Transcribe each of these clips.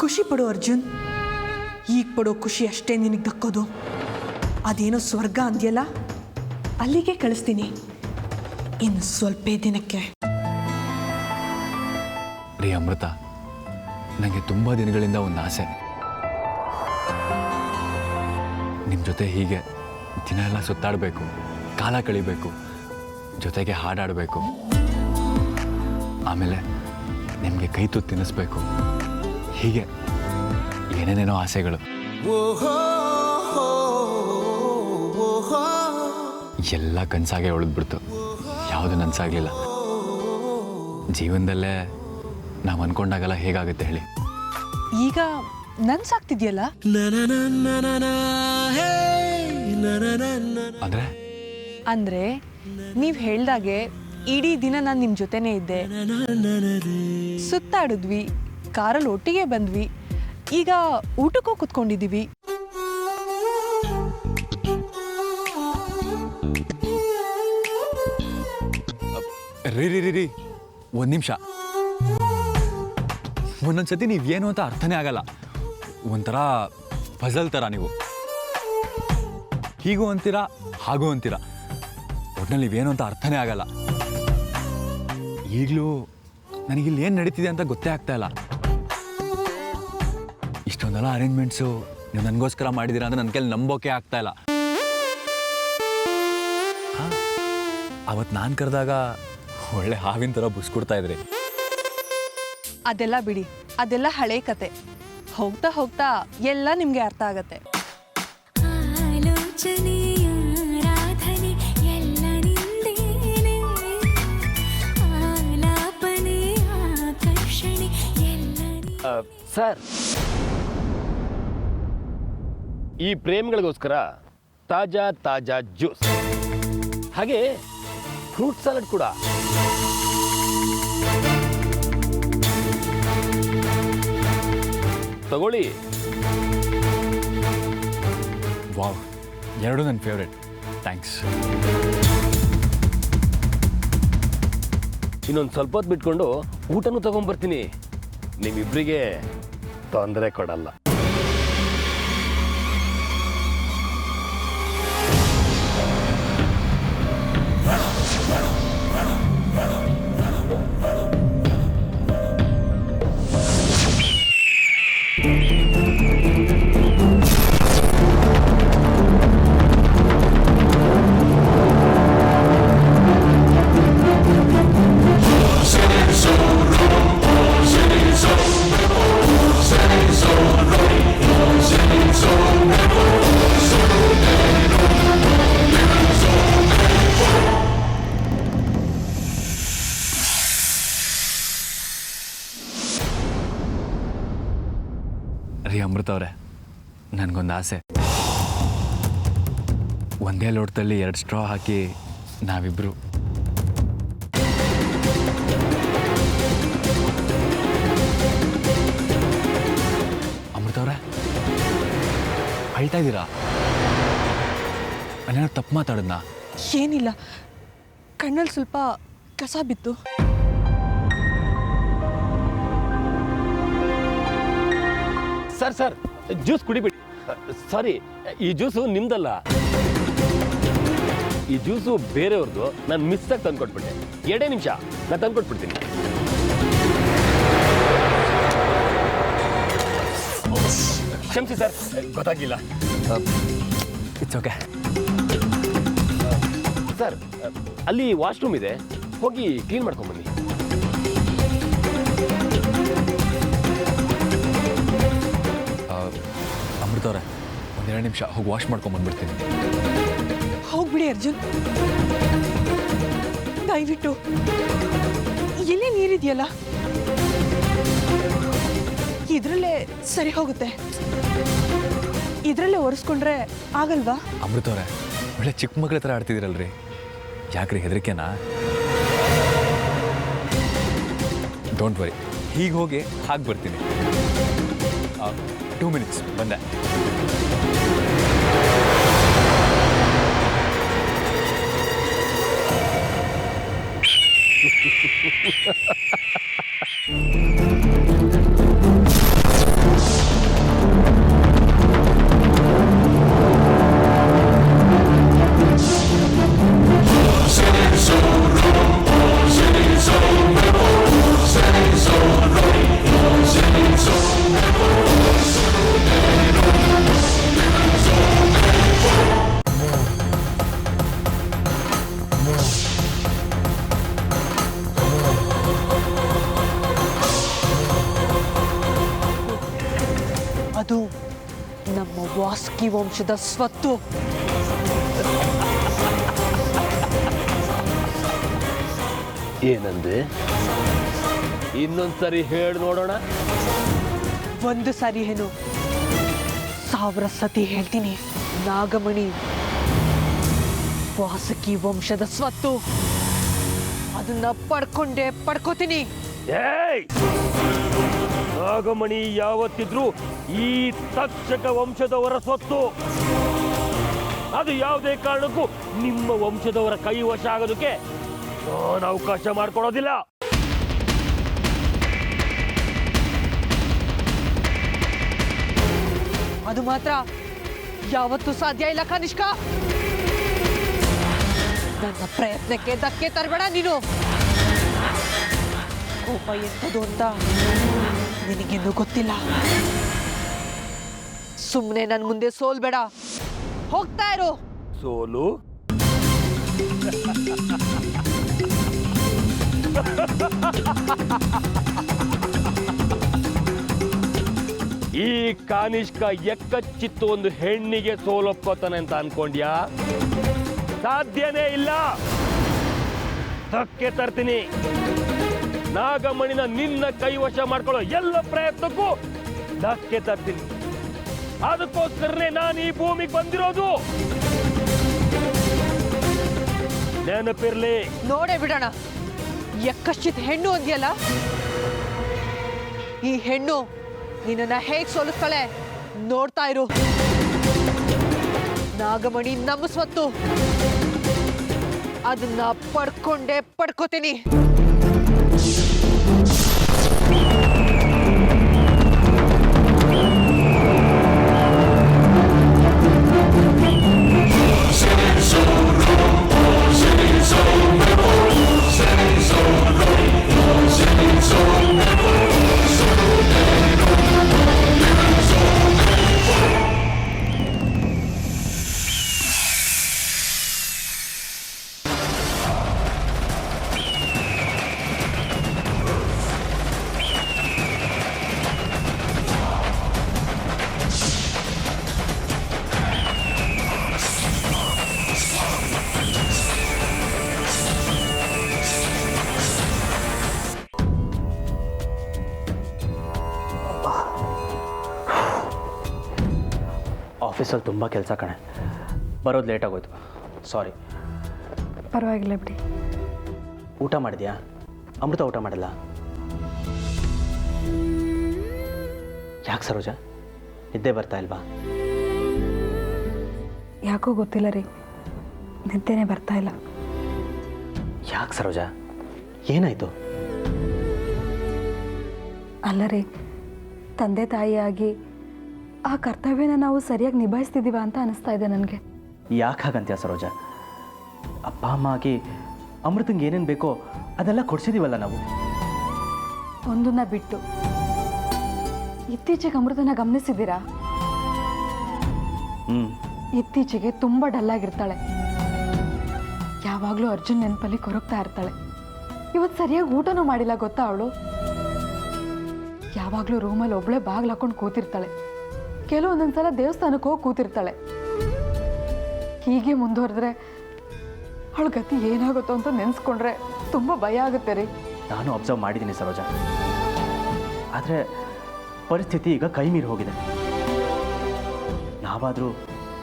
ಖುಷಿ ಪಡು ಅರ್ಜುನ್. ಈಗ ಪಡೋ ಖುಷಿ ಅಷ್ಟೇ ನಿನಗೆ ದಕ್ಕೋದು. ಅದೇನೋ ಸ್ವರ್ಗ ಅಂದ್ಯಲ್ಲ, ಅಲ್ಲಿಗೆ ಕಳಿಸ್ತೀನಿ ಇನ್ನು ಸ್ವಲ್ಪ ದಿನಕ್ಕೆ. ರೀ ಅಮೃತ, ನನಗೆ ತುಂಬ ದಿನಗಳಿಂದ ಒಂದು ಆಸೆ. ನಿಮ್ಮ ಜೊತೆ ಹೀಗೆ ದಿನ ಎಲ್ಲ ಸುತ್ತಾಡಬೇಕು, ಕಾಲ ಕಳಿಬೇಕು, ಜೊತೆಗೆ ಹಾಡಾಡಬೇಕು, ಆಮೇಲೆ ನಿಮಗೆ ಕೈ ತುತ್ತು ತಿನ್ನಿಸ್ಬೇಕು. ಹೀಗೆ ಏನೇನೇನೋ ಆಸೆಗಳು. ಎಲ್ಲ ಕನಸಾಗೆ ಉಳಿದ್ಬಿಡ್ತು, ಯಾವುದು ನನಸಾಗಲಿಲ್ಲ. ಜೀವನದಲ್ಲೇ ನಾವು ಅಂದ್ಕೊಂಡಾಗಲ್ಲ ಹೇಗಾಗುತ್ತೆ ಹೇಳಿ. ಈಗ ನನ್ಸಾಗ್ತಿದ್ಯಲ್ಲ. ಅಂದರೆ ಅಂದ್ರೆ ನೀವು ಹೇಳ್ದಾಗೆ ಇಡೀ ದಿನ ನಾನು ನಿಮ್ಮ ಜೊತೆನೇ ಇದ್ದೆ, ಸುತ್ತಾಡಿದ್ವಿ, ಕಾರಲ್ಲಿ ಒಟ್ಟಿಗೆ ಬಂದ್ವಿ, ಈಗ ಊಟಕ್ಕೂ ಕುತ್ಕೊಂಡಿದ್ದೀವಿ. ರೀ ರೀ ರೀ ರೀ ಒಂದು ನಿಮಿಷ. ಒಂದೊಂದ್ಸತಿ ನೀವೇನು ಅಂತ ಅರ್ಥನೇ ಆಗಲ್ಲ. ಒಂಥರ ಪಜಲ್ ಥರ ನೀವು. ಹೀಗೂ ಅಂತೀರಾ, ಹಾಗೂ ಅಂತೀರಾ. ಒಟ್ನಲ್ಲಿ ನೀವೇನು ಅಂತ ಅರ್ಥನೇ ಆಗಲ್ಲ. ಈಗಲೂ ನನಗಿಲ್ಲಿ ಏನು ನಡೀತಿದೆ ಅಂತ ಗೊತ್ತೇ ಆಗ್ತಾ ಇಲ್ಲ. ಇಷ್ಟೊಂದೆಲ್ಲ ಅರೇಂಜ್ಮೆಂಟ್ಸು ನೀವು ನನಗೋಸ್ಕರ ಮಾಡಿದ್ದೀರಾ ಅಂದರೆ ನನ್ನ ಕೈಲಿ ನಂಬೋಕೆ ಆಗ್ತಾ ಇಲ್ಲ. ಅವತ್ತು ನಾನು ಕರೆದಾಗ ಒಳ್ಳೆ ಹಾವಿನ ಥರ ಬುಸ್ಕೊಡ್ತಾ ಇದ್ರಿ. ಅದೆಲ್ಲ ಬಿಡಿ, ಅದೆಲ್ಲ ಹಳೆ ಕತೆ. ಹೋಗ್ತಾ ಹೋಗ್ತಾ ಎಲ್ಲ ನಿಮ್ಗೆ ಅರ್ಥ ಆಗತ್ತೆ. ಸರ್, ಈ ಪ್ರೇಮಿಗಳಿಗೋಸ್ಕರ ತಾಜಾ ತಾಜಾ ಜ್ಯೂಸ್, ಹಾಗೆ ಫ್ರೂಟ್ ಸಲಾಡ್ ಕೂಡ. ತಗೊಳ್ಳಿ. ವಾವ್, ಎರಡು ನನ್ನ ಫೇವ್ರೆಟ್. ಥ್ಯಾಂಕ್ಸ್. ಇನ್ನೊಂದು ಸ್ವಲ್ಪ ಹೊತ್ತು ಬಿಟ್ಕೊಂಡು ಊಟನೂ ತಗೊಂಡ್ಬರ್ತೀನಿ. ನಿಮ್ಮಿಬ್ಬರಿಗೆ ತೊಂದರೆ ಕೊಡಲ್ಲ. ರೀ ಅಮೃತ ಅವರೇ, ನನಗೊಂದು ಆಸೆ. ಒಂದೇ ಲೋಟದಲ್ಲಿ 2 ಸ್ಟ್ರಾ ಹಾಕಿ ನಾವಿಬ್ಬರು ಅಮೃತ ಅವರೇ, ಅಳ್ತಾ ಇದ್ದೀರಾ? ಅಲ್ಲೇನೋ ತಪ್ಪು ಮಾತಾಡೋದ್ನಾ? ಏನಿಲ್ಲ, ಕಣ್ಣಲ್ಲಿ ಸ್ವಲ್ಪ ಕಸ ಬಿತ್ತು. ಸರ್ ಸರ್, ಜ್ಯೂಸ್ ಕುಡಿಬಿಡಿ. ಸಾರಿ, ಈ ಜ್ಯೂಸು ನಿಮ್ದಲ್ಲ. ಈ ಜ್ಯೂಸು ಬೇರೆಯವ್ರದ್ದು. ನಾನು ಮಿಸ್ ಆಗಿ ತಂದ್ಕೊಟ್ಬಿಟ್ಟೆ. 2 ನಿಮಿಷ, ನಾನು ತಂದ್ಕೊಟ್ಬಿಡ್ತೀನಿ. ಕ್ಷಮಿಸಿ ಸರ್, ಗೊತ್ತಾಗಿಲ್ಲ. It's okay. ಸರ್, ಅಲ್ಲಿ ವಾಶ್ರೂಮ್ ಇದೆ, ಹೋಗಿ ಕ್ಲೀನ್ ಮಾಡ್ಕೊಂಬನ್ನಿ. ಅಮೃತವ್ರೆ, 1-2 ನಿಮಿಷ ಹೋಗಿ ವಾಶ್ ಮಾಡ್ಕೊಂಬಂದ್ಬಿಡ್ತೀನಿ. ಹೋಗ್ಬಿಡಿ ಅರ್ಜುನ್, ದಯವಿಟ್ಟು. ಎಲ್ಲೇ ನೀರಿದೆಯಲ್ಲ, ಇದರಲ್ಲೇ ಸರಿ ಹೋಗುತ್ತೆ. ಇದರಲ್ಲೇ ಒರೆಸ್ಕೊಂಡ್ರೆ ಆಗಲ್ವಾ? ಅಮೃತವ್ರೆ, ಒಳ್ಳೆ ಚಿಕ್ಕ ಮಗಳ ಥರ ಆಡ್ತಿದ್ದೀರಲ್ರಿ. ಯಾಕ್ರಿ, ಹೆದರಿಕೆನಾ? ಡೋಂಟ್ ವರಿ, ಹೀಗೆ ಹೋಗಿ ಹಾಗೆ ಬರ್ತೀನಿ. 2 ಮಿನಿಟ್ಸ್, ಬಂದೆ. ವಾಸ್ಕಿ ವಂಶದ ಸ್ವತ್ತು. ಏನಂದೆ? ಇನ್ನೊಂದ್ಸರಿ ಹೇಳಿ ನೋಡೋಣ. ಒಂದು ಸಾರಿ ಏನು 1000 ಸತಿ ಹೇಳ್ತೀನಿ. ನಾಗಮಣಿ ವಾಸುಕಿ ವಂಶದ ಸ್ವತ್ತು. ಅದನ್ನ ಪಡ್ಕೋತೀನಿ. ಏಯ್! ನಾಗಮಣಿ ಯಾವತ್ತಿದ್ರೂ ಈ ತಕ್ಷಕ ವಂಶದವರ ಸ್ವತ್ತು. ಅದು ಯಾವುದೇ ಕಾರಣಕ್ಕೂ ನಿಮ್ಮ ವಂಶದವರ ಕೈ ವಶ ಆಗೋದಕ್ಕೆ ನಾನು ಅವಕಾಶ ಮಾಡಿಕೊಡೋದಿಲ್ಲ. ಅದು ಮಾತ್ರ ಯಾವತ್ತೂ ಸಾಧ್ಯ ಇಲ್ಲ ಕನಿಷ್ಕ. ನನ್ನ ಪ್ರಯತ್ನಕ್ಕೆ ಧಕ್ಕೆ ತರಬೇಡ ನೀನು. ಕೋಪ ಎಂಥದ್ದು ಅಂತ ನಿನಗಿನ್ನೂ ಗೊತ್ತಿಲ್ಲ. ಸುಮ್ಮನೆ ನನ್ನ ಮುಂದೆ ಸೋಲ್ಬೇಡ. ಹೋಗ್ತಾ ಇರು. ಸೋಲು? ಈ ಕಾನಿಷ್ಕ ಎಕ್ಕಚ್ಚಿತ್ತು ಒಂದು ಹೆಣ್ಣಿಗೆ ಸೋಲೊಪ್ಕೋತಾನೆ ಅಂತ ಅನ್ಕೊಂಡ್ಯಾ? ಸಾಧ್ಯನೇ ಇಲ್ಲ. ಧಕ್ಕೆ ತರ್ತೀನಿ. ನಾಗಮಣಿನ ನಿನ್ನ ಕೈವಶ ಮಾಡ್ಕೊಳ್ಳೋ ಎಲ್ಲ ಪ್ರಯತ್ನಕ್ಕೂ ಧಕ್ಕೆ ತರ್ತೀನಿ. ಅದಕ್ಕೋಸ್ಕರನೇ ನಾನು ಈ ಭೂಮಿಗೆ ಬಂದಿರೋದು. ನೆನಪಿರ್ಲಿ. ನೋಡೇ ಬಿಡೋಣ. ಎಕ್ಕಶ್ಚಿತ್ ಹೆಣ್ಣು ಅಂದ್ಯಲ್ಲ, ಈ ಹೆಣ್ಣು ನಿನ್ನ ಹೇಗ್ ಸೋಲಿಸ್ತಾಳೆ ನೋಡ್ತಾ ಇರು. ನಾಗಮಣಿ ನಮ್ಮ ಸ್ವತ್ತು. ಅದನ್ನ ಪಡ್ಕೋತೀನಿ. ಆಫೀಸಲ್ಲಿ ತುಂಬ ಕೆಲಸ ಕಣೆ, ಬರೋದು ಲೇಟ್ ಆಗೋಯ್ತು. ಸಾರಿ. ಪರವಾಗಿಲ್ಲ ಬಿಡಿ. ಊಟ ಮಾಡಿದ್ಯಾ? ಅಮೃತ ಊಟ ಮಾಡಿಲ್ಲ. ಯಾಕೆ ಸರೋಜ, ನಿದ್ದೆ ಬರ್ತಾ ಇಲ್ವಾ? ಯಾಕೋ ಗೊತ್ತಿಲ್ಲ ರೀ, ನಿದ್ದೆನೇ ಬರ್ತಾ ಇಲ್ಲ. ಯಾಕೆ ಸರೋಜ, ಏನಾಯಿತು? ಅಲ್ಲ ರೀ, ತಂದೆ ತಾಯಿಯಾಗಿ ಆ ಕರ್ತವ್ಯನ ನಾವು ಸರಿಯಾಗಿ ನಿಭಾಯಿಸ್ತಿದ್ದೀವ ಅಂತ ಅನಿಸ್ತಾ ಇದೆ ನನಗೆ. ಯಾಕೆ ಹಾಗಂತ್ಯ ಸರೋಜ? ಅಪ್ಪ ಅಮ್ಮ ಆಗಿ ಅಮೃತಂಗೆ ಏನೇನು ಬೇಕೋ ಅದೆಲ್ಲ ಕೊಡಿಸಿದ್ದೀವಲ್ಲ ನಾವು. ಒಂದನ್ನ ಬಿಟ್ಟು ಇತ್ತೀಚೆಗೆ ಅಮೃತನ ಗಮನಿಸಿದ್ದೀರಾ? ಇತ್ತೀಚೆಗೆ ತುಂಬ ಡಲ್ಲಾಗಿರ್ತಾಳೆ. ಯಾವಾಗಲೂ ಅರ್ಜುನ್ ನೆನಪಲ್ಲಿ ಕೊರಗ್ತಾ ಇರ್ತಾಳೆ. ಇವತ್ತು ಸರಿಯಾಗಿ ಊಟನೂ ಮಾಡಿಲ್ಲ ಗೊತ್ತಾ ಅವಳು. ಯಾವಾಗಲೂ ರೂಮಲ್ಲಿ ಒಬ್ಬಳೇ ಬಾಗಿಲು ಹಾಕೊಂಡು ಕೂತಿರ್ತಾಳೆ. ಕೆಲವೊಂದೊಂದ್ಸಲ ದೇವಸ್ಥಾನಕ್ಕೆ ಹೋಗಿ ಕೂತಿರ್ತಾಳೆ. ಹೀಗೆ ಮುಂದುವರೆದ್ರೆ ಅವಳ ಗತಿ ಏನಾಗುತ್ತೋ ಅಂತ ನೆನೆಸ್ಕೊಂಡ್ರೆ ತುಂಬ ಭಯ ಆಗುತ್ತೆ ರೀ. ನಾನು ಅಬ್ಸರ್ವ್ ಮಾಡಿದ್ದೀನಿ ಸರೋಜ, ಆದರೆ ಪರಿಸ್ಥಿತಿ ಈಗ ಕೈ ಮೀರಿ ಹೋಗಿದೆ. ನಾವಾದರೂ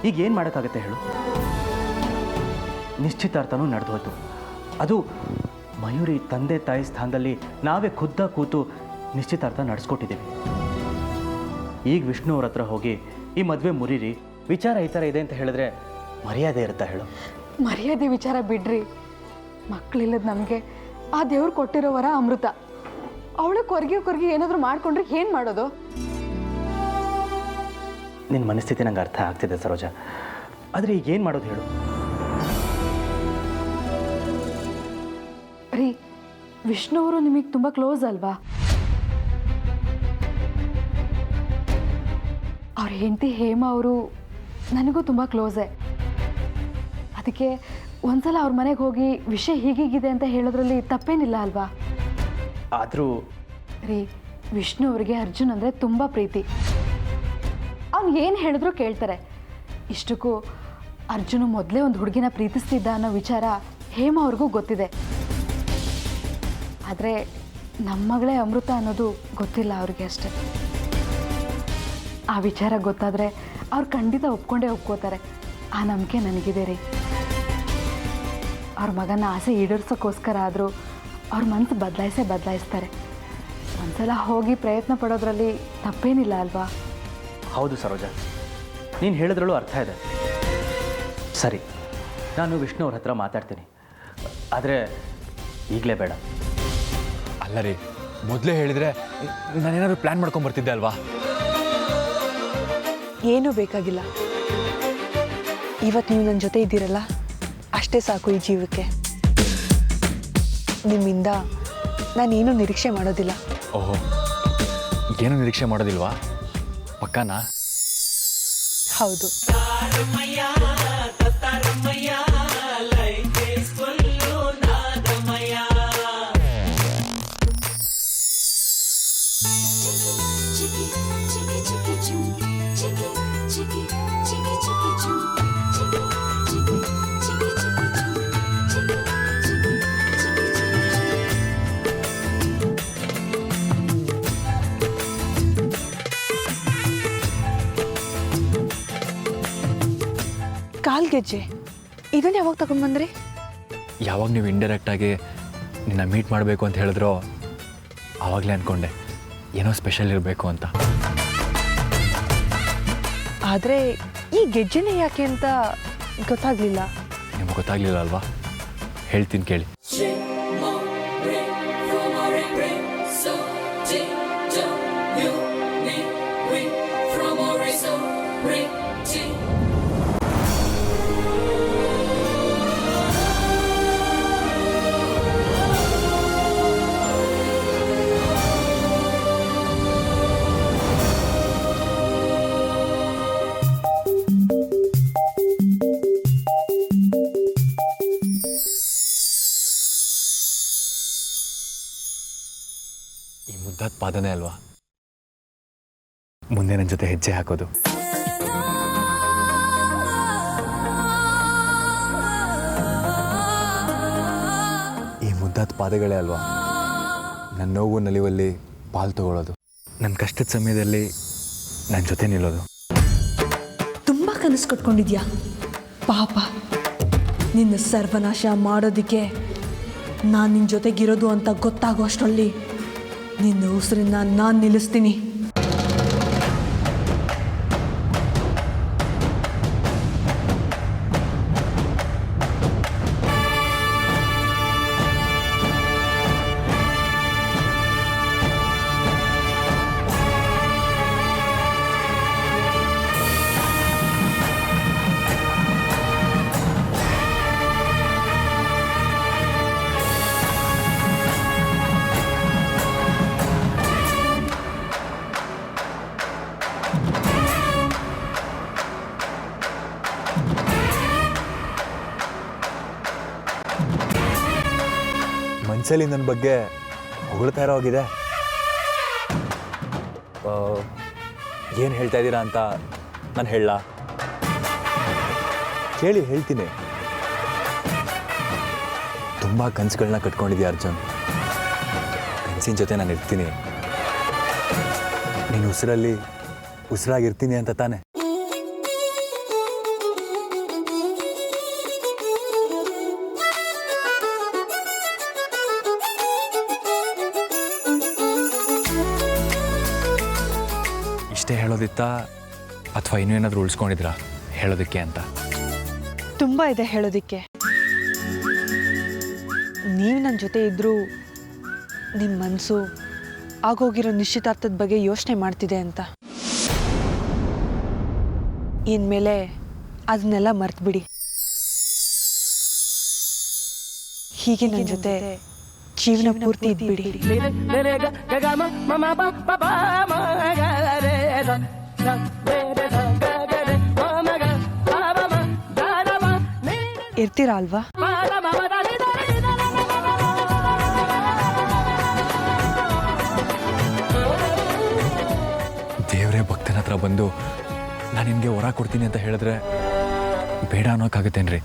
ಈಗ ಏನು ಮಾಡೋಕ್ಕಾಗತ್ತೆ ಹೇಳು? ನಿಶ್ಚಿತಾರ್ಥನೂ ನಡೆದು ಹೋಯ್ತು. ಅದು ಮಯೂರಿ ತಂದೆ ತಾಯಿ ಸ್ಥಾನದಲ್ಲಿ ನಾವೇ ಖುದ್ದ ಕೂತು ನಿಶ್ಚಿತಾರ್ಥ ನಡೆಸ್ಕೊಟ್ಟಿದ್ದೀವಿ. ಈಗ ವಿಷ್ಣು ಅವ್ರ ಹತ್ರ ಹೋಗಿ ಈ ಮದುವೆ ಮುರಿರಿ, ವಿಚಾರ ಈ ಥರ ಇದೆ ಅಂತ ಹೇಳಿದ್ರೆ ಮರ್ಯಾದೆ ಇರುತ್ತಾ ಹೇಳು? ಮರ್ಯಾದೆ ವಿಚಾರ ಬಿಡ್ರಿ. ಮಕ್ಕಳಿಲ್ಲದ ನಮಗೆ ಆ ದೇವ್ರು ಕೊಟ್ಟಿರೋ ವರ ಅಮೃತ. ಅವಳು ಕೊರ್ಗಿ ಏನಾದರೂ ಮಾಡ್ಕೊಂಡ್ರೆ ಏನು ಮಾಡೋದು? ನಿನ್ನ ಮನಸ್ಥಿತಿ ನಂಗೆ ಅರ್ಥ ಆಗ್ತಿದೆ ಸರೋಜ, ಆದರೆ ಈಗ ಏನು ಮಾಡೋದು ಹೇಳು? ರೀ, ವಿಷ್ಣು ಅವರು ನಿಮಗೆ ತುಂಬ ಕ್ಲೋಸ್ ಅಲ್ವಾ? ಅವ್ರ ಹೆಂಡತಿ ಹೇಮ ಅವರು ನನಗೂ ತುಂಬ ಕ್ಲೋಸೇ. ಅದಕ್ಕೆ ಒಂದ್ಸಲ ಅವ್ರ ಮನೆಗೆ ಹೋಗಿ ವಿಷಯ ಹೀಗೀಗಿದೆ ಅಂತ ಹೇಳೋದ್ರಲ್ಲಿ ತಪ್ಪೇನಿಲ್ಲ ಅಲ್ವಾ? ಆದರೂ ರೀ, ವಿಷ್ಣು ಅವರಿಗೆ ಅರ್ಜುನ್ ಅಂದರೆ ತುಂಬ ಪ್ರೀತಿ. ಅವ್ನು ಏನು ಹೇಳಿದ್ರು ಕೇಳ್ತಾರೆ. ಇಷ್ಟಕ್ಕೂ ಅರ್ಜುನು ಮೊದಲೇ ಒಂದು ಹುಡುಗಿನ ಪ್ರೀತಿಸ್ತಿದ್ದ ಅನ್ನೋ ವಿಚಾರ ಹೇಮ ಅವ್ರಿಗೂ ಗೊತ್ತಿದೆ. ಆದರೆ ನಮ್ಮ ಮಗಳೇ ಅಮೃತ ಅನ್ನೋದು ಗೊತ್ತಿಲ್ಲ ಅವ್ರಿಗೆ ಅಷ್ಟೆ. ಆ ವಿಚಾರ ಗೊತ್ತಾದರೆ ಅವ್ರು ಖಂಡಿತ ಒಪ್ಕೋತಾರೆ. ಆ ನಂಬಿಕೆ ನನಗಿದೆ ರೀ. ಅವ್ರ ಮಗನ ಆಸೆ ಈಡೇರ್ಸೋಕ್ಕೋಸ್ಕರ ಆದರೂ ಅವ್ರ ಮನಸ್ಸು ಬದಲಾಯಿಸ್ತಾರೆ. ಒಂದ್ಸಲ ಹೋಗಿ ಪ್ರಯತ್ನ ಪಡೋದ್ರಲ್ಲಿ ತಪ್ಪೇನಿಲ್ಲ ಅಲ್ವಾ? ಹೌದು ಸರೋಜ, ನೀನು ಹೇಳಿದ್ರಲ್ಲೂ ಅರ್ಥ ಇದೆ. ಸರಿ, ನಾನು ವಿಷ್ಣು ಅವ್ರ ಹತ್ರ ಮಾತಾಡ್ತೀನಿ. ಆದರೆ ಈಗಲೇ ಬೇಡ. ಅಲ್ಲ ರೀ, ಮೊದಲೇ ಹೇಳಿದರೆ ನಾನೇನಾದ್ರು ಪ್ಲ್ಯಾನ್ ಮಾಡ್ಕೊಂಬರ್ತಿದ್ದೆ ಅಲ್ವಾ? ಏನೂ ಬೇಕಾಗಿಲ್ಲ. ಇವತ್ತು ನೀವು ನನ್ನ ಜೊತೆ ಇದ್ದೀರಲ್ಲ, ಅಷ್ಟೇ ಸಾಕು ಈ ಜೀವಕ್ಕೆ. ನಿಮ್ಮಿಂದ ನಾನೇನು ನಿರೀಕ್ಷೆ ಮಾಡೋದಿಲ್ಲ. ಓಹೋ, ಏನು ನಿರೀಕ್ಷೆ ಮಾಡೋದಿಲ್ವಾ? ಪಕ್ಕಾನಾ? ಹೌದು. ಕಾಲ್ಗೆಜ್ಜೆ ಇದನ್ನ ಯಾವಾಗ ತಗೊಂಡ್ಬಂದ್ರಿ? ಯಾವಾಗ ನೀವು ಇಂಡೈರೆಕ್ಟಾಗಿ ನಿನ್ನ ಮೀಟ್ ಮಾಡಬೇಕು ಅಂತ ಹೇಳಿದ್ರೋ ಆವಾಗಲೇ ಅಂದ್ಕೊಂಡೆ ಏನೋ ಸ್ಪೆಷಲ್ ಇರಬೇಕು ಅಂತ. ಆದರೆ ಈ ಗೆಜ್ಜೆನೇ ಯಾಕೆ ಅಂತ ಗೊತ್ತಾಗಲಿಲ್ಲ. ನಿಮಗೆ ಗೊತ್ತಾಗಲಿಲ್ಲ ಅಲ್ವಾ? ಹೇಳ್ತೀನಿ ಕೇಳಿ. ಈ ಮುದ್ದಾದ ಪಾದನೇ ಅಲ್ವಾ ಮುಂದೆ ನನ್ನ ಜೊತೆ ಹೆಜ್ಜೆ ಹಾಕೋದು. ಈ ಮುದ್ದಾದ ಪಾದಗಳೇ ಅಲ್ವಾ ನನ್ನ ನೋವು ನಲಿವಲ್ಲಿ ಪಾಲು ತಗೊಳ್ಳೋದು, ನನ್ನ ಕಷ್ಟದ ಸಮಯದಲ್ಲಿ ನನ್ನ ಜೊತೆ ನಿಲ್ಲೋದು. ತುಂಬ ಕನಸು ಕಟ್ಕೊಂಡಿದ್ಯಾ ಪಾಪ. ನಿನ್ನ ಸರ್ವನಾಶ ಮಾಡೋದಕ್ಕೆ ನಾನು ನಿನ್ನ ಜೊತೆಗಿರೋದು ಅಂತ ಗೊತ್ತಾಗೋ ಅಷ್ಟರಲ್ಲಿ ನಿನ್ನ ಉಸಿರನ್ನ ನಾನು ನಿಲ್ಲಿಸ್ತೀನಿ. ಮನಸ್ಸಲ್ಲಿ ನನ್ನ ಬಗ್ಗೆ ಹೊಗಳ್ತಾ ಇರೋ ಹೋಗಿದೆ. ಏನು ಹೇಳ್ತಾ ಇದ್ದೀರಾ ಅಂತ ನಾನು ಹೇಳಲ್ಲ? ಕೇಳಿ ಹೇಳ್ತೀನಿ. ತುಂಬ ಕನಸುಗಳನ್ನ ಕಟ್ಕೊಂಡಿದ್ದೀಯ ಅರ್ಜುನ್. ಕನಸಿನ ಜೊತೆ ನಾನು ಇರ್ತೀನಿ. ನೀನು ಉಸಿರಲ್ಲಿ ಉಸಿರಾಗಿರ್ತೀನಿ ಅಂತ ತಾನೆ? ಇಷ್ಟೇ ಹೇಳೋದಿತ್ತಾ ಅಥವಾ ಇನ್ನೂ ಏನಾದರೂ ಉಳಿಸ್ಕೊಂಡಿದ್ರಾ ಹೇಳೋದಕ್ಕೆ ಅಂತ? ತುಂಬ ಇದೆ ಹೇಳೋದಕ್ಕೆ. ನೀವು ನನ್ನ ಜೊತೆ ಇದ್ದರೂ ನಿಮ್ಮ ಮನಸ್ಸು ಆಗೋಗಿರೋ ನಿಶ್ಚಿತಾರ್ಥದ ಬಗ್ಗೆ ಯೋಚನೆ ಮಾಡ್ತಿದೆ ಅಂತ. ಇನ್ಮೇಲೆ ಅದನ್ನೆಲ್ಲ ಮರ್ತ್ಬಿಡಿ. ಹೀಗೆ ನನ್ನ ಜೊತೆ ಜೀವನ ಪೂರ್ತಿ ಇದ್ಬಿಡಿ. ಇರ್ತೀರಾ ಅಲ್ವಾ? ದೇವರೇ ಭಕ್ತನ ಹತ್ರ ಬಂದು ನಾನು ನಿನಗೆ ಹೊರ ಕೊಡ್ತೀನಿ ಅಂತ ಹೇಳಿದ್ರೆ ಬೇಡ ಅನ್ನೋಕ್ಕಾಗತ್ತೇನ್ರಿ?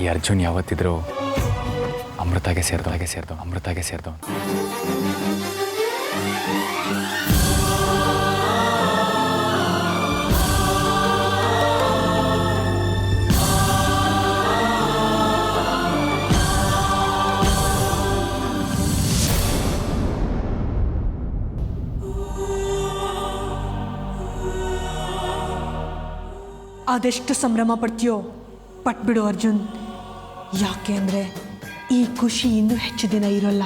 ಈ ಅರ್ಜುನ್ ಯಾವತ್ತಿದ್ರು ಅಮೃತಾಗೆ ಸೇರ್ದವ್. ಅದೆಷ್ಟು ಸಂಭ್ರಮ ಪಡ್ತೀಯೋ ಪಟ್ಬಿಡು ಅರ್ಜುನ್. ಯಾಕೆ ಅಂದರೆ ಈ ಖುಷಿ ಇನ್ನೂ ಹೆಚ್ಚು ದಿನ ಇರೋಲ್ಲ.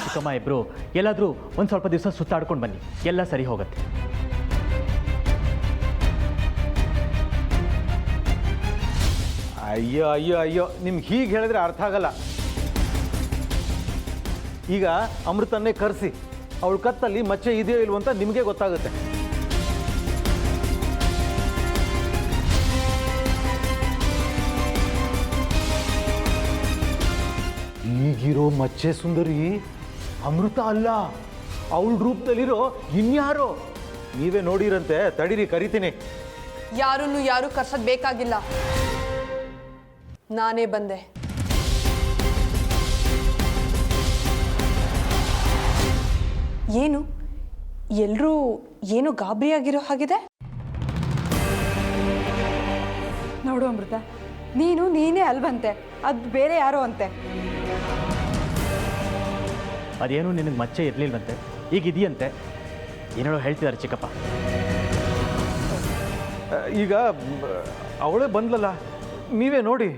ಚಿಕ್ಕಮ್ಮ ಇಬ್ರು ಎಲ್ಲಾದರೂ ಒಂದು ಸ್ವಲ್ಪ ದಿವಸ ಸುತ್ತಾಡ್ಕೊಂಡು ಬನ್ನಿ, ಎಲ್ಲ ಸರಿ ಹೋಗುತ್ತೆ. ಅಯ್ಯೋ ಅಯ್ಯೋ ಅಯ್ಯೋ, ನಿಮ್ಗೆ ಹೀಗೆ ಹೇಳಿದ್ರೆ ಅರ್ಥ ಆಗಲ್ಲ. ಈಗ ಅಮೃತನ್ನೇ ಕರೆಸಿ ಅವಳ ಕತ್ತಲ್ಲಿ ಮಚ್ಚೆ ಇದೆಯೋ ಇಲ್ವೋ ಅಂತ ನಿಮಗೆ ಗೊತ್ತಾಗುತ್ತೆ. ಈಗಿರೋ ಮಚ್ಚೆ ಸುಂದರಿ ಅಮೃತ ಅಲ್ಲ, ಅವಳ ರೂಪದಲ್ಲಿರೋ ಇನ್ಯಾರೋ. ನೀವೇ ನೋಡಿರಂತೆ, ತಡೀರಿ ಕರಿತೀನಿ. ಯಾರು ಕರ್ಸೋದು ಬೇಕಾಗಿಲ್ಲ, ನಾನೇ ಬಂದೆ. ಏನು ಎಲ್ಲರೂ ಏನು ಗಾಬರಿಯಾಗಿರೋ ಹಾಗಿದೆ? ನೋಡು ಅಮೃತ, ನೀನೇ ಅಲ್ವಂತೆ, ಅದು ಬೇರೆ ಯಾರೋ ಅಂತೆ. ಅದೇನು ನಿನಗೆ ಮಚ್ಚೆ ಇರಲಿಲ್ವಂತೆ, ಈಗ ಇದೆಯಂತೆ. ಏನೇಳೋ ಹೇಳ್ತಿದ್ದಾರೆ ಚಿಕ್ಕಪ್ಪ. ಈಗ ಅವಳೇ ಬಂದ್ಲಲ್ಲ, ನೀವೇ ನೋಡಿ.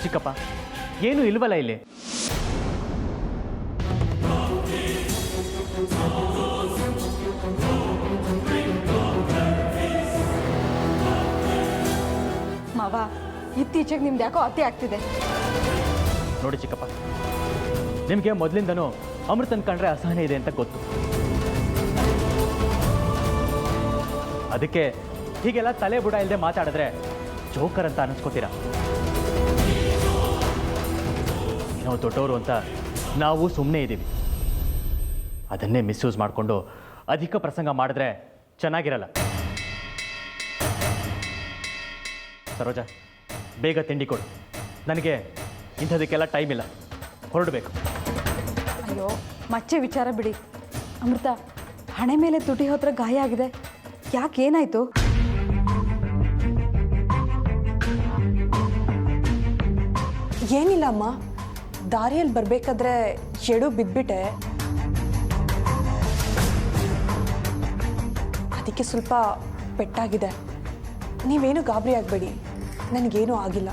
ಚಿಕ್ಕಪ್ಪ ಏನು ಇಲ್ವಲ್ಲ ಇಲ್ಲಿ? ಮಾವ, ಇತ್ತೀಚೆಗೆ ನಿಮ್ದು ಯಾಕೋ ಅತಿ ಆಗ್ತಿದೆ. ನೋಡಿ ಚಿಕ್ಕಪ್ಪ, ನಿಮಗೆ ಮೊದಲಿಂದನೂ ಅಮೃತನ್ ಕಂಡ್ರೆ ಅಸಹನೆ ಇದೆ ಅಂತ ಗೊತ್ತು. ಅದಕ್ಕೆ ಹೀಗೆಲ್ಲ ತಲೆ ಬುಡ ಇಲ್ಲದೆ ಮಾತಾಡಿದ್ರೆ ಜೋಕರ್ ಅಂತ ಅನಿಸ್ಕೋತೀರಾ? ನಾವು ದೊಡ್ಡವರು ಅಂತ ನಾವು ಸುಮ್ಮನೆ ಇದ್ದೀವಿ. ಅದನ್ನೇ ಮಿಸ್ಯೂಸ್ ಮಾಡಿಕೊಂಡು ಅಧಿಕ ಪ್ರಸಂಗ ಮಾಡಿದ್ರೆ ಚೆನ್ನಾಗಿರಲ್ಲ. ಸರೋಜ, ಬೇಗ ತಿಂಡಿ ಕೊಡು, ನನಗೆ ಇಂಥದಕ್ಕೆಲ್ಲ ಟೈಮ್ ಇಲ್ಲ, ಹೊರಡಬೇಕು. ಅಯ್ಯೋ, ಮಚ್ಚೆ ವಿಚಾರ ಬಿಡಿ. ಅಮೃತ, ಹಣೆ ಮೇಲೆ ತುಟಿ ಹತ್ರ ಗಾಯ ಆಗಿದೆ, ಯಾಕೆ, ಏನಾಯ್ತು? ಏನಿಲ್ಲ ಅಮ್ಮ, ದಾರಿಯಲ್ಲಿ ಬರಬೇಕಾದ್ರೆ ಎಡು ಬಿದ್ದುಬಿಟ್ಟೆ, ಅದಕ್ಕೆ ಸ್ವಲ್ಪ ಪೆಟ್ಟಾಗಿದೆ. ನೀವೇನು ಗಾಬರಿ ಆಗಬೇಡಿ, ನನಗೇನೂ ಆಗಿಲ್ಲ.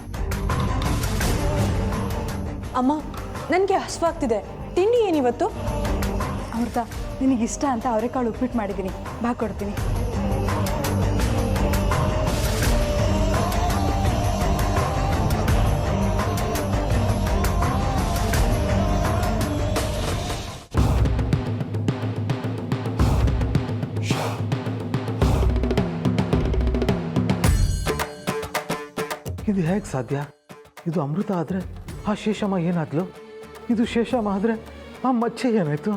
ಅಮ್ಮ, ನನಗೆ ಹಸಿವಾಗ್ತಿದೆ, ತಿಂಡಿ ಏನಿವತ್ತು? ಅಮೃತ, ನಿನಗಿಷ್ಟ ಅಂತ ಅವರೆಕಾಳು ಉಪ್ಪಿಟ್ಟು ಮಾಡಿದ್ದೀನಿ, ಬಾ ಕೊಡ್ತೀನಿ. ಇದು ಹೇಗೆ ಸಾಧ್ಯ? ಇದು ಅಮೃತ ಆದರೆ ಆ ಶೇಷಮ್ಮ ಏನಾದ್ಲು, ಇದು ಶೇಷಮ್ಮ ಆದರೆ ಆ ಮಚ್ಚೆ ಏನಾಯ್ತು?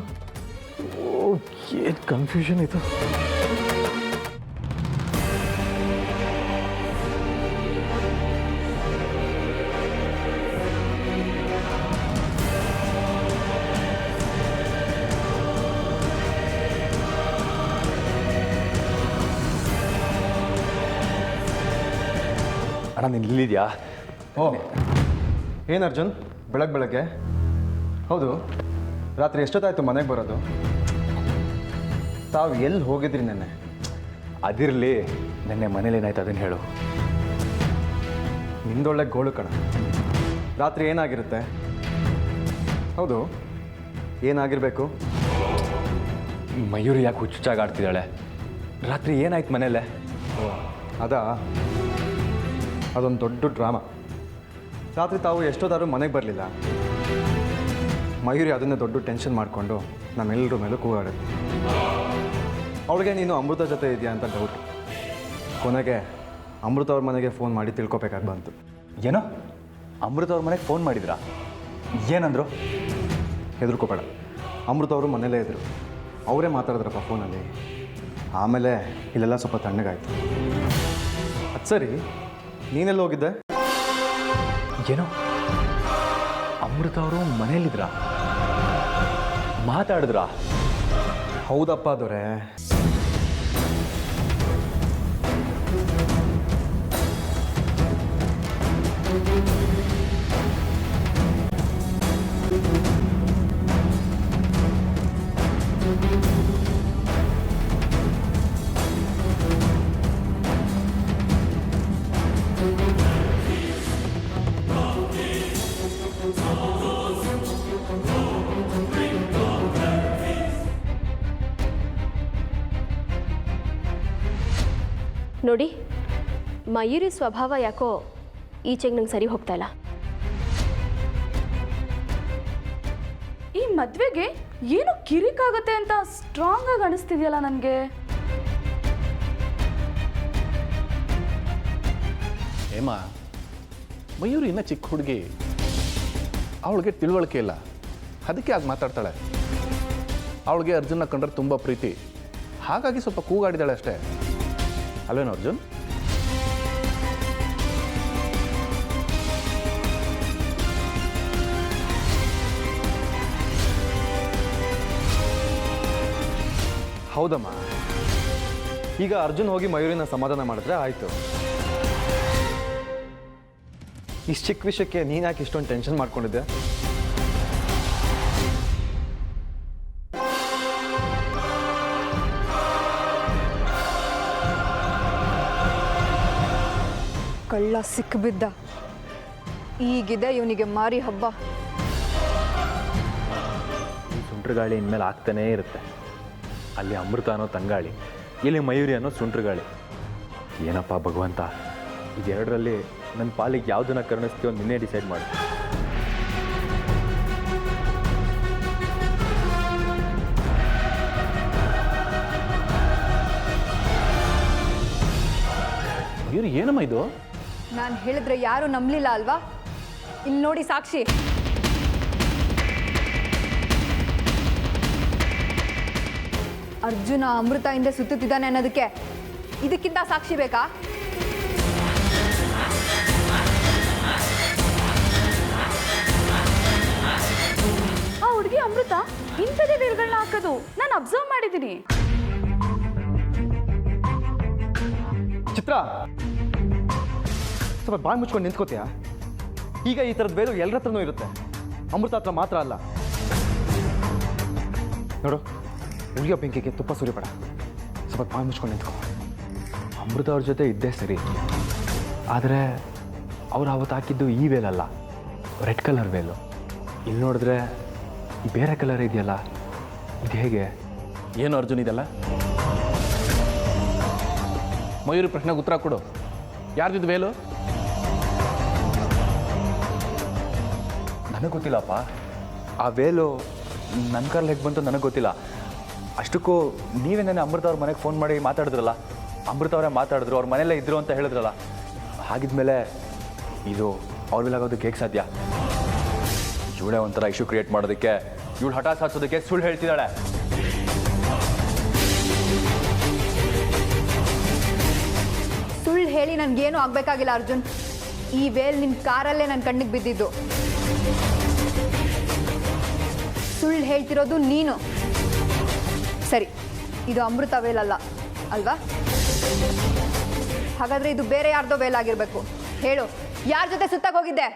ಏನು ಕನ್ಫ್ಯೂಷನ್ ಇದು. ಅಣ್ಣ, ನೀನು ಇಲ್ಲಿದ್ಯಾ? ಓ, ಏನು ಅರ್ಜುನ್, ಬೆಳಗ್ಗೆ ಹೌದು, ರಾತ್ರಿ ಎಷ್ಟೊತ್ತಾಯ್ತು ಮನೆಗೆ ಬರೋದು? ತಾವು ಎಲ್ಲಿ ಹೋಗಿದ್ರಿ ನೆನ್ನೆ? ಅದಿರಲಿ, ನೆನ್ನೆ ಮನೇಲಿ ಏನಾಯ್ತು ಅದನ್ನು ಹೇಳು. ನಿಂದೊಳ್ಳೆ ಗೋಳು ಕಣ. ರಾತ್ರಿ ಏನಾಗಿರುತ್ತೆ? ಹೌದು, ಏನಾಗಿರಬೇಕು? ಮಯೂರಿ ಯಾಕೆ ಹುಚ್ಚುಚ್ಚಾಗಿ ಆಡ್ತಿದ್ದಾಳೆ? ರಾತ್ರಿ ಏನಾಯ್ತು ಮನೇಲೆ? ಅದಾ, ಅದೊಂದು ದೊಡ್ಡ ಡ್ರಾಮಾ. ರಾತ್ರಿ ತಾವು ಎಷ್ಟೊತ್ತಾದ್ರೂ ಮನೆಗೆ ಬರಲಿಲ್ಲ. ಮಯೂರಿ ಅದನ್ನೇ ದೊಡ್ಡ ಟೆನ್ಷನ್ ಮಾಡಿಕೊಂಡು ನಮ್ಮೆಲ್ಲರ ಮೇಲೂ ಕೂಗಾಡೋದು. ಅವಳಿಗೆ ನೀನು ಅಮೃತ ಜೊತೆ ಇದೆಯಾ ಅಂತ ಡೌಟು. ಕೊನೆಗೆ ಅಮೃತ ಅವ್ರ ಮನೆಗೆ ಫೋನ್ ಮಾಡಿ ತಿಳ್ಕೊಬೇಕಾಗಿ ಬಂತು. ಏನೋ ಅಮೃತ ಅವ್ರ ಮನೆಗೆ ಫೋನ್ ಮಾಡಿದ್ರಾ? ಏನಂದ್ರು? ಹೆದರ್ಕೋಬೇಡ, ಅಮೃತ ಅವರು ಮನೇಲೇ ಇದ್ದರು. ಅವರೇ ಮಾತಾಡಿದ್ರಪ್ಪ ಫೋನಲ್ಲಿ. ಆಮೇಲೆ ಇಲ್ಲೆಲ್ಲ ಸ್ವಲ್ಪ ತಣ್ಣಗಾಯ್ತು. ಅದು ಸರಿ, ನೀನೆಲ್ಲ ಹೋಗಿದ್ದೆ? ಏನೋ ಅಮೃತ ಅವರು ಮನೇಲಿದ್ರಾ? ಮಾತಾಡಿದ್ರಾ? ಹೌದಪ್ಪ ದೊರೆ. ನೋಡಿ, ಮಯೂರಿ ಸ್ವಭಾವ ಯಾಕೋ ಈಚೆಗೆ ನಂಗೆ ಸರಿ ಹೋಗ್ತಾ ಇಲ್ಲ. ಈ ಮದುವೆಗೆ ಏನು ಕಿರಿಕಾಗತ್ತೆ ಅಂತ ಸ್ಟ್ರಾಂಗ್ ಆಗಿ ಅನಿಸ್ತಿದೆಯಲ್ಲ ನನಗೆ. ಹೇಮಾ, ಮಯೂರಿ ಇನ್ನೂ ಚಿಕ್ಕ ಹುಡುಗಿ, ಅವಳಿಗೆ ತಿಳುವಳಿಕೆ ಇಲ್ಲ, ಅದಕ್ಕೆ ಆಗ ಮಾತಾಡ್ತಾಳೆ. ಅವಳಿಗೆ ಅರ್ಜುನ ಕಂಡ್ರೆ ತುಂಬ ಪ್ರೀತಿ, ಹಾಗಾಗಿ ಸ್ವಲ್ಪ ಕೂಗಾಡಿದಾಳೆ ಅಷ್ಟೇ. ಅಲ್ವೇನು ಅರ್ಜುನ್? ಹೌದಮ್ಮ. ಈಗ ಅರ್ಜುನ್ ಹೋಗಿ ಮಯೂರಿನ ಸಮಾಧಾನ ಮಾಡಿದ್ರೆ ಆಯಿತು. ಇಷ್ಟು ಚಿಕ್ಕ ವಿಷಯಕ್ಕೆ ನೀನು ಯಾಕೆ ಇಷ್ಟೊಂದು ಟೆನ್ಷನ್ ಮಾಡ್ಕೊಂಡಿದ್ದೆ? ಕಳ್ಳ ಸಿಕ್ಕಿಬಿದ್ದ. ಈಗಿದೆ ಇವನಿಗೆ ಮಾರಿ ಹಬ್ಬ. ಈ ಸುಂಟ್ರಗಾಳಿ ಇನ್ಮೇಲೆ ಆಗ್ತಾನೇ ಇರುತ್ತೆ. ಅಲ್ಲಿ ಅಮೃತ ಅನ್ನೋ ತಂಗಾಳಿ, ಇಲ್ಲಿ ಮಯೂರಿ ಅನ್ನೋ ಸುಂಟ್ರಗಾಳಿ. ಏನಪ್ಪ ಭಗವಂತ, ಇದೆರಡರಲ್ಲಿ ನನ್ನ ಪಾಲಿಗೆ ಯಾವುದನ್ನ ಕರುಣಿಸ್ತೀವೋ ನಿನ್ನೆ ಡಿಸೈಡ್ ಮಾಡಿ. ಮಯೂರಿ, ಏನಮ್ಮ ಇದು? ನಾನು ಹೇಳಿದ್ರೆ ಯಾರು ನಂಬಲಿಲ್ಲ ಅಲ್ವಾ? ಇಲ್ಲಿ ನೋಡಿ ಸಾಕ್ಷಿ. ಅರ್ಜುನ ಅಮೃತ ಹಿಂದೆ ಸುತ್ತುತ್ತಿದ್ದಾನೆ ಅನ್ನೋದಕ್ಕೆ ಇದಕ್ಕಿಂತ ಸಾಕ್ಷಿ ಬೇಕಾ? ಆ ಹುಡುಗಿ ಅಮೃತ ಇಂಥದೇ ಬೇಲ್ಗಳನ್ನ ಹಾಕೋದು ನಾನು ಅಬ್ಸರ್ವ್ ಮಾಡಿದ್ದೀನಿ. ಚಿತ್ರ, ಸ್ವಲ್ಪ ಬಾಯಿ ಮುಚ್ಕೊಂಡು ನಿಂತ್ಕೋತೀಯಾ? ಈಗ ಈ ಥರದ ಬೇರು ಎಲ್ಲರ ಹತ್ರನೂ ಇರುತ್ತೆ, ಅಮೃತ ಹತ್ರ ಮಾತ್ರ ಅಲ್ಲ. ನೋಡು, ಉಳಿಯೋ ಬೆಂಕಿಗೆ ತುಪ್ಪ ಸುರಿಬೇಡ. ಸ್ವಲ್ಪ ಬಾಯಿ ಮುಚ್ಕೊಂಡು ನಿಂತ್ಕೋ. ಅಮೃತ ಅವ್ರ ಜೊತೆ ಇದ್ದೇ ಸರಿ, ಆದರೆ ಅವ್ರು ಅವತ್ತು ಹಾಕಿದ್ದು ಈ ವೇಲಲ್ಲ, ರೆಡ್ ಕಲರ್ ವೇಲು. ಇಲ್ಲಿ ನೋಡಿದ್ರೆ ಬೇರೆ ಕಲರ್ ಇದೆಯಲ್ಲ, ಇದು ಹೇಗೆ? ಏನು ಅರ್ಜುನ್ ಇದೆಲ್ಲ? ಮಯೂರಿ ಪ್ರಶ್ನೆಗೆ ಉತ್ತರ ಕೊಡು. ಯಾರ್ದಿದ್ದು ವೇಲು? ನನಗೆ ಗೊತ್ತಿಲ್ಲಪ್ಪ. ಆ ವೇಲು ನನ್ನ ಕಾರಲ್ಲಿ ಹೇಗೆ ಬಂತು ನನಗೆ ಗೊತ್ತಿಲ್ಲ. ಅಷ್ಟಕ್ಕೂ ನೀವೇ ನೆನೆ ಅಮೃತ ಅವ್ರ ಮನೆಗೆ ಫೋನ್ ಮಾಡಿ ಮಾತಾಡಿದ್ರಲ್ಲ, ಅಮೃತ ಅವರೇ ಮಾತಾಡಿದ್ರು, ಅವ್ರ ಮನೆಯಲ್ಲೇ ಇದ್ರು ಅಂತ ಹೇಳಿದ್ರಲ್ಲ. ಹಾಗಿದ್ಮೇಲೆ ಇದು ಅವ್ರ ಮೇಲಾಗೋದಕ್ಕೆ ಹೇಗೆ ಸಾಧ್ಯ? ಇವಳೇ ಒಂಥರ ಇಶ್ಯೂ ಕ್ರಿಯೇಟ್ ಮಾಡೋದಕ್ಕೆ, ಇವಳು ಹಠ ಸಾಧಿಸೋದಕ್ಕೆ ಸುಳ್ಳು ಹೇಳ್ತಿದ್ದಾಳೆ. ಸುಳ್ಳು ಹೇಳಿ ನನಗೇನು ಆಗಬೇಕಾಗಿಲ್ಲ ಅರ್ಜುನ್. ಈ ವೇಲ್ ನಿನ್ನ ಕಾರಲ್ಲೇ ನನ್ನ ಕಣ್ಣಿಗೆ ಬಿದ್ದಿದ್ದು. ಸುಳ್ಳು ಹೇಳ್ತಿರೋದು ನೀನು. ಸರಿ, ಇದು ಅಮೃತ ವೇಲ್ ಅಲ್ಲ ಅಲ್ವಾ? ಹಾಗಾದ್ರೆ ಇದು ಬೇರೆ ಯಾರ್ದೋ ವೇಲ್ ಆಗಿರಬೇಕು. ಹೇಳು, ಯಾರ ಜೊತೆ ಸುತ್ತಕ್ಕೆ ಹೋಗಿದ್ದೆ?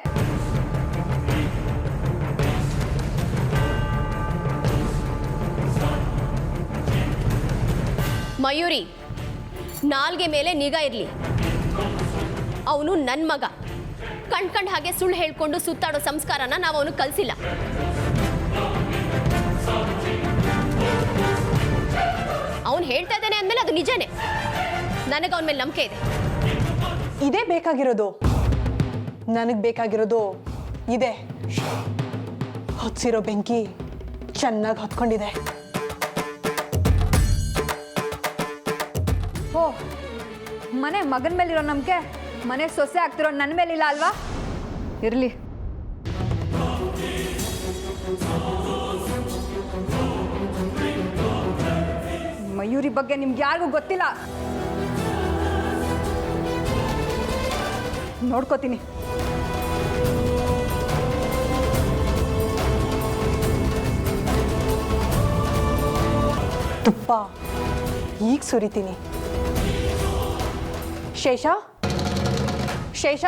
ಮಯೂರಿ, ನಾಲ್ಗೆ ಮೇಲೆ ನಿಗಾ ಇರಲಿ. ಅವನು ನನ್ನ ಮಗ. ಕಣ್ ಹಾಗೆ ಸುಳ್ಳು ಹೇಳ್ಕೊಂಡು ಸುತ್ತಾಡೋ ಸಂಸ್ಕಾರನ ನಾವು ಅವನು ಕಲಿಸಿಲ್ಲ. ಅವನು ಹೇಳ್ತಾ ಇದ್ದಾನೆ ಅಂದಮೇಲೆ ಅದು ನಿಜನೇ. ನನಗೆ ಅವನ ಮೇಲೆ ನಂಬಿಕೆ ಇದೆ. ಇದೇ ಬೇಕಾಗಿರೋದು. ನನಗೆ ಬೇಕಾಗಿರೋದು ಇದೆ. ಹೊತ್ಸಿರೋ ಬೆಂಕಿ ಚೆನ್ನಾಗಿ ಹೊತ್ಕೊಂಡಿದೆ. ಓ, ಮನೆ ಮಗನ ಮೇಲಿರೋ ನಂಬಿಕೆ ಮನೆ ಸೊಸೆ ಆಗ್ತಿರೋ ನನ್ನ ಮೇಲಿಲ್ಲ ಅಲ್ವಾ? ಇರಲಿ. ಮಯೂರಿ ಬಗ್ಗೆ ನಿಮ್ಗೆ ಯಾರಿಗೂ ಗೊತ್ತಿಲ್ಲ. ನೋಡ್ಕೋತೀನಿ. ತುಪ್ಪ ಈಗ ಸುರಿತೀನಿ. ಶೇಷ, ಶೇಷ,